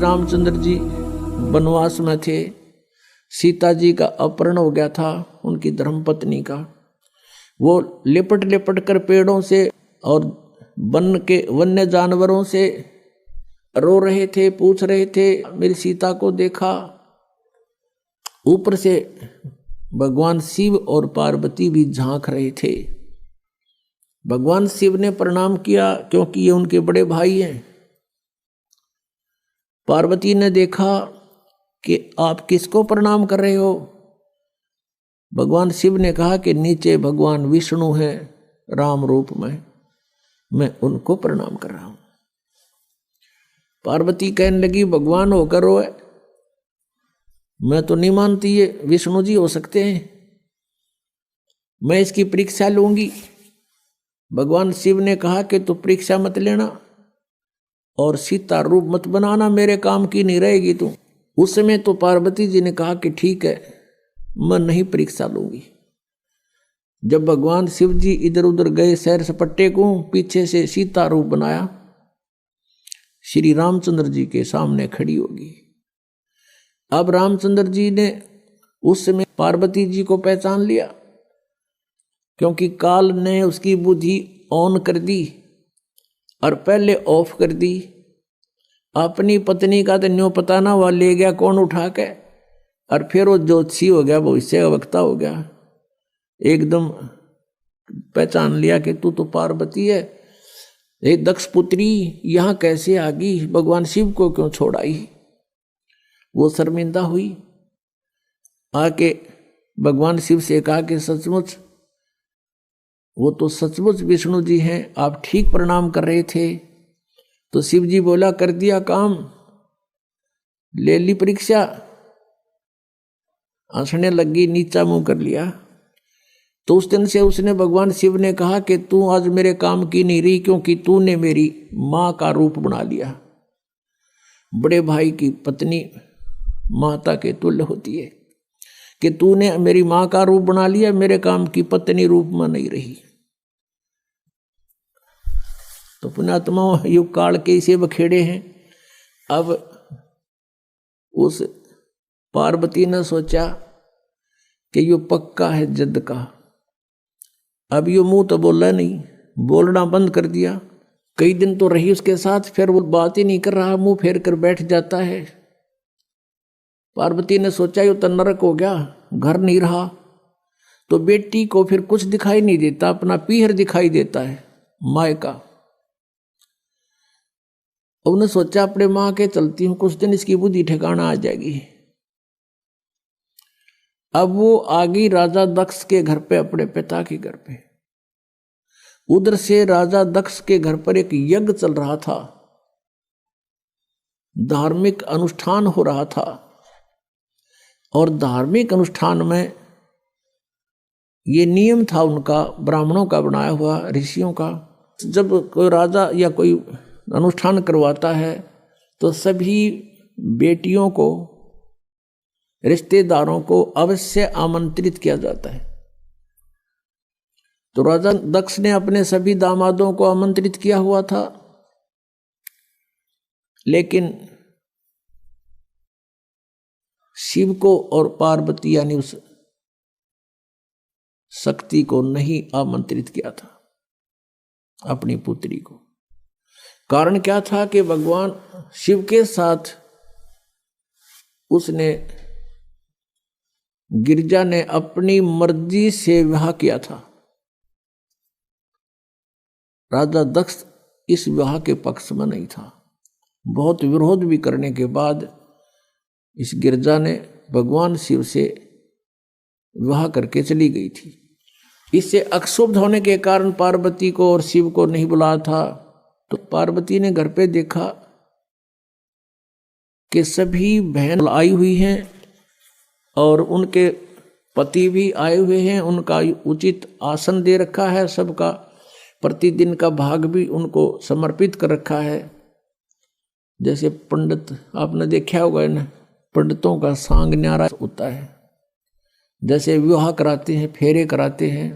रामचंद्र जी वनवास में थे, सीता जी का अपहरण हो गया था उनकी धर्मपत्नी का। वो लिपट लिपट कर पेड़ों से और वन के वन्य जानवरों से रो रहे थे, पूछ रहे थे मेरी सीता को देखा। ऊपर से भगवान शिव और पार्वती भी झांक रहे थे। भगवान शिव ने प्रणाम किया क्योंकि ये उनके बड़े भाई हैं। पार्वती ने देखा कि आप किसको प्रणाम कर रहे हो। भगवान शिव ने कहा कि नीचे भगवान विष्णु हैं राम रूप में, मैं उनको प्रणाम कर रहा हूं। पार्वती कहने लगी भगवान होकर रोए, मैं तो नहीं मानती ये विष्णु जी हो सकते हैं, मैं इसकी परीक्षा लूंगी। भगवान शिव ने कहा कि तू परीक्षा मत लेना और सीता रूप मत बनाना, मेरे काम की नहीं रहेगी तू। उस समय तो पार्वती जी ने कहा कि ठीक है, मैं नहीं परीक्षा लूंगी। जब भगवान शिव जी इधर उधर गए सैर सपट्टे को, पीछे से सीता रूप बनाया, श्री रामचंद्र जी के सामने खड़ी होगी। अब रामचंद्र जी ने उस समय पार्वती जी को पहचान लिया, क्योंकि काल ने उसकी बुद्धि ऑन कर दी और पहले ऑफ कर दी। अपनी पत्नी का तो न्यों पता ना हुआ, ले गया कौन उठा के, और फिर वो ज्योतिषी हो गया, भविष्य वक्ता हो गया। एकदम पहचान लिया कि तू तो पार्वती है। ये दक्ष पुत्री यहाँ कैसे आ गई, भगवान शिव को क्यों छोड़ आई। वो शर्मिंदा हुई, आके भगवान शिव से कहा कि सचमुच वो तो सचमुच विष्णु जी हैं, आप ठीक प्रणाम कर रहे थे। तो शिव जी बोला कर दिया काम, ले ली परीक्षा। हंसने लगी, नीचा मुंह कर लिया। तो उस दिन से उसने भगवान शिव ने कहा कि तू आज मेरे काम की नहीं रही, क्योंकि तूने मेरी माँ का रूप बना लिया। बड़े भाई की पत्नी माता के तुल्य होती है कि तूने मेरी माँ का रूप बना लिया, मेरे काम की पत्नी रूप में नहीं रही। तो पुण्यात्मा युग काल के इसे बखेड़े हैं। अब उस पार्वती ने सोचा कि यो पक्का है जद का। अब यो मुंह तो बोला नहीं, बोलना बंद कर दिया। कई दिन तो रही उसके साथ, फिर वो बात ही नहीं कर रहा, मुंह फेर कर बैठ जाता है। पार्वती ने सोचा यो तो नरक हो गया, घर नहीं रहा। तो बेटी को फिर कुछ दिखाई नहीं देता, अपना पीहर दिखाई देता है माय का। उन्होंने सोचा अपने माँ के चलती हूँ, कुछ दिन इसकी बुद्धि ठिकाना आ जाएगी। अब वो आ गई राजा दक्ष के घर पे, अपने पिता के घर पे। उधर से राजा दक्ष के घर पर एक यज्ञ चल रहा था, धार्मिक अनुष्ठान हो रहा था। और धार्मिक अनुष्ठान में ये नियम था उनका, ब्राह्मणों का बनाया हुआ, ऋषियों का। जब कोई राजा या कोई अनुष्ठान करवाता है तो सभी बेटियों को, रिश्तेदारों को अवश्य आमंत्रित किया जाता है। तो राजा दक्ष ने अपने सभी दामादों को आमंत्रित किया हुआ था, लेकिन शिव को और पार्वती यानी उस शक्ति को नहीं आमंत्रित किया था, अपनी पुत्री को। कारण क्या था कि भगवान शिव के साथ उसने, गिरिजा ने अपनी मर्जी से विवाह किया था। राजा दक्ष इस विवाह के पक्ष में नहीं था। बहुत विरोध भी करने के बाद इस गिरजा ने भगवान शिव से विवाह करके चली गई थी। इससे अक्षुब्ध होने के कारण पार्वती को और शिव को नहीं बुलाया था। तो पार्वती ने घर पे देखा कि सभी बहन आई हुई हैं और उनके पति भी आए हुए हैं, उनका उचित आसन दे रखा है, सबका प्रतिदिन का भाग भी उनको समर्पित कर रखा है। जैसे पंडित आपने देखा होगा ना, पंडितों का सांग न्यारा होता है, जैसे विवाह कराते हैं, फेरे कराते हैं,